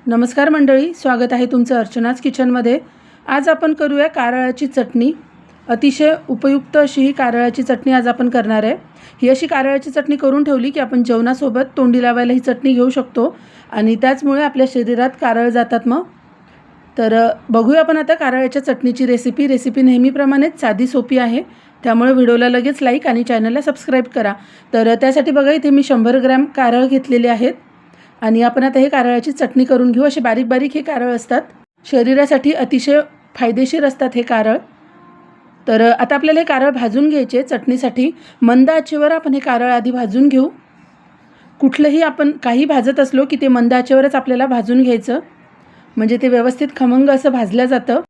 नमस्कार मंडळी, स्वागत आहे तुमचं अर्चनाच किचनमध्ये। आज आपण करूया कारळाची चटणी। अतिशय उपयुक्त अशी ही कारळाची चटणी आज आपण करणार आहे। ही अशी कारळाची चटणी करून ठेवली की आपण जेवणासोबत तोंडी लावायला ही चटणी घेऊ शकतो आणि त्याचमुळे आपल्या शरीरात कारळ जातात। मग तर बघूया आपण आता कारळाच्या चटणीची रेसिपी नेहमीप्रमाणेच साधी सोपी आहे, त्यामुळे व्हिडिओला लगेच लाईक आणि चॅनलला सबस्क्राईब करा। तर त्यासाठी बघा इथे मी 100 ग्रॅम कारळ घेतलेले आहेत आणि आपण आता हे कारळाची चटणी करून घेऊ। असे बारीक बारीक हे कारळ असतात, शरीरासाठी अतिशय फायदेशीर असतात हे कारळ। तर आता आपल्याला हे कारळ भाजून घ्यायचे चटणीसाठी। मंद आचेवर आपण हे कारळ आधी भाजून घेऊ। कुठलंही आपण काही भाजत असलो की ते मंद आचेवरच आपल्याला भाजून घ्यायचं, म्हणजे ते व्यवस्थित खमंग असं भाजलं जातं।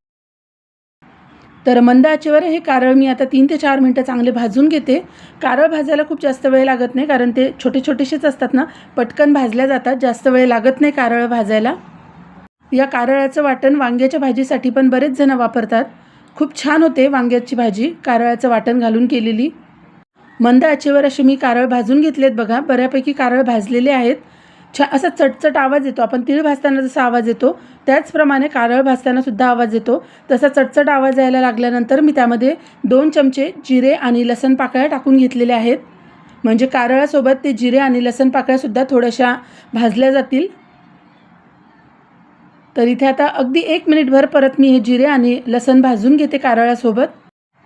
तर मंद आचेवर हे कारळ मी आता 3 ते 4 मिनिटं चांगले भाजून घेते। कारळ भाजायला खूप जास्त वेळ लागत नाही, कारण ते छोटे छोटेसेच असतात ना, पटकन भाजल्या जातात, जास्त वेळ लागत नाही कारळ भाजायला। या कारळाचं वाटण वांग्याच्या भाजीसाठी पण बरेच जण वापरतात, खूप छान होते वांग्याची भाजी कारळाचं वाटण घालून केलेली। मंद आचेवर असे मी कारळ भाजून घेतलेत बघा, बऱ्यापैकी कारळ भाजलेले आहेत। असा चटचट आवाज येतो, आपण तीळ भाजताना जसा आवाज येतो त्याचप्रमाणे कारळ भाजताना सुद्धा आवाज येतो। तसा चटचट आवाज यायला लागल्यानंतर मी त्यामध्ये 2 चमचे जिरे आणि लसण पाकळ्या टाकून घेतलेल्या आहेत, म्हणजे कारळासोबत ते जिरे आणि लसण पाकळ्यासुद्धा थोड्याशा भाजल्या जातील। तर इथे आता अगदी 1 मिनिटभर परत मी हे जिरे आणि लसण भाजून घेते कारळासोबत।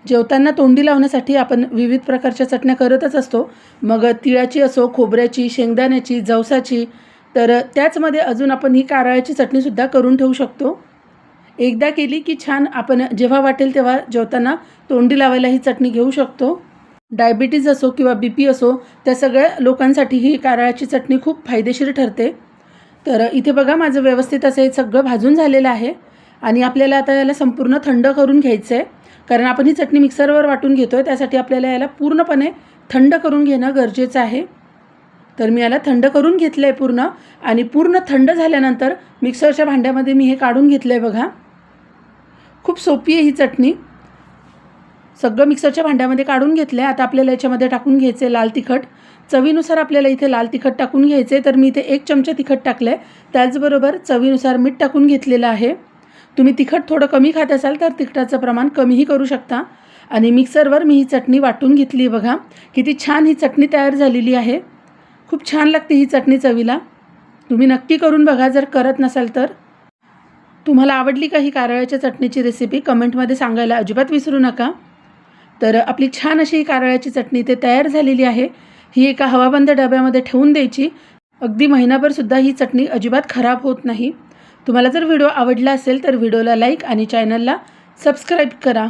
जेवताना तोंडी लावण्यासाठी आपण विविध प्रकारच्या चटण्या करतच असतो, मग तिळाची असो, खोबऱ्याची, शेंगदाण्याची, जवसाची। तर त्याचमध्ये अजून आपण ही कारळाची चटणीसुद्धा करून ठेवू शकतो। एकदा केली की छान आपण जेव्हा वाटेल तेव्हा जेवताना तोंडी लावायला ही चटणी घेऊ शकतो। डायबिटीज असो किंवा BP असो, त्या सगळ्या लोकांसाठी ही कारळाची चटणी खूप फायदेशीर ठरते। तर इथे बघा माझं व्यवस्थित असं हे सगळं भाजून झालेलं आहे आणि आपल्याला आता याला संपूर्ण थंड करून घ्यायचं आहे, कारण आपण ही चटणी मिक्सरवर वाटून घेतो आहे, त्यासाठी आपल्याला याला पूर्णपणे थंड करून घेणं गरजेचं आहे। तर मी याला थंड करून घेतलं आहे पूर्ण, आणि पूर्ण थंड झाल्यानंतर मिक्सरच्या भांड्यामध्ये मी हे काढून घेतलं आहे बघा। खूप सोपी आहे ही चटणी। सगळं मिक्सरच्या भांड्यामध्ये काढून घेतलं आहे। आता आपल्याला याच्यामध्ये टाकून घ्यायचं आहे लाल तिखट। चवीनुसार आपल्याला इथे लाल तिखट टाकून घ्यायचं आहे, तर मी इथे 1 चमचा तिखट टाकलं आहे। त्याचबरोबर चवीनुसार मीठ टाकून घेतलेलं आहे। तुम्ही तिखट थोडं कमी खात असाल तर तिखटाचं प्रमाण कमीही करू शकता। आणि मिक्सरवर मी ही चटणी वाटून घेतली बघा, किती छान ही चटणी तयार झालेली आहे। खूप छान लागते ही चटणी चवीला, तुम्ही नक्की करून बघा जर करत नसाल तर। तुम्हाला आवडली का ही कारळाच्या चटणीची रेसिपी कमेंटमध्ये सांगायला अजिबात विसरू नका। तर आपली छान अशी ही कारळाची चटणी ते तयार झालेली आहे। ही एका हवाबंद डब्यामध्ये ठेवून द्यायची, अगदी महिनाभरसुद्धा ही चटणी अजिबात खराब होत नाही। तुम्हाला जर व्हिडिओ आवडला असेल तर व्हिडिओला लाईक आणि चॅनलला सबस्क्राईब करा।